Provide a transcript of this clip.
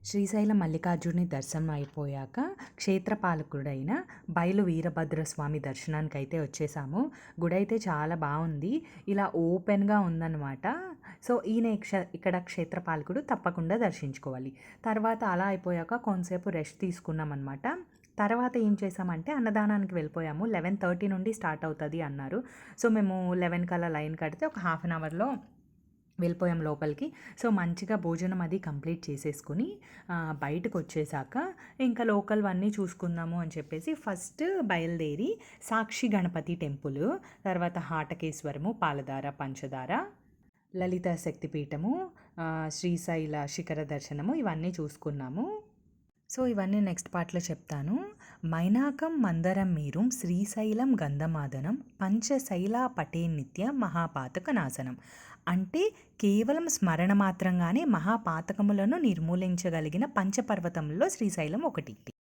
శ్రీశైలం మల్లికార్జునుని దర్శనం అయిపోయాక క్షేత్రపాలకుడైన బయలు వీరభద్రస్వామి దర్శనానికైతే వచ్చేసాము. గుడి అయితే చాలా బాగుంది. ఇలా ఓపెన్గా ఉందన్నమాట. సో ఈయన ఇక్కడ క్షేత్రపాలకుడు, తప్పకుండా దర్శించుకోవాలి. తర్వాత అలా అయిపోయాక కొంతసేపు రెస్ట్ తీసుకున్నాం అనమాట. తర్వాత ఏం చేసామంటే అన్నదానానికి వెళ్ళిపోయాము. 11:30 నుండి స్టార్ట్ అవుతుంది అన్నారు. సో మేము 11 కల్లా లైన్ కడితే ఒక హాఫ్ అన్ అవర్లో వెళ్ళిపోయాం లోపలికి. సో మంచిగా భోజనం అది కంప్లీట్ చేసేసుకుని బయటకు వచ్చేసాక ఇంకా లోకల్వన్నీ చూసుకుందాము అని చెప్పేసి ఫస్ట్ బయలుదేరి సాక్షి గణపతి టెంపుల్, తర్వాత హాటకేశ్వరము, పాలధార, పంచదార, లలిత శక్తిపీఠము, శ్రీశైల శిఖర దర్శనము ఇవన్నీ చూసుకున్నాము. సో ఇవన్నీ నెక్స్ట్ పార్ట్లో చెప్తాను. మైనాకం మందరం మీరుం శ్రీశైలం గంధమాదనం పంచశైలా పటే నిత్య మహాపాతక నాశనం. అంటే కేవలం స్మరణ మాత్రంగానే మహాపాతకములను నిర్మూలించగలిగిన పంచపర్వతంలో శ్రీశైలం ఒకటి.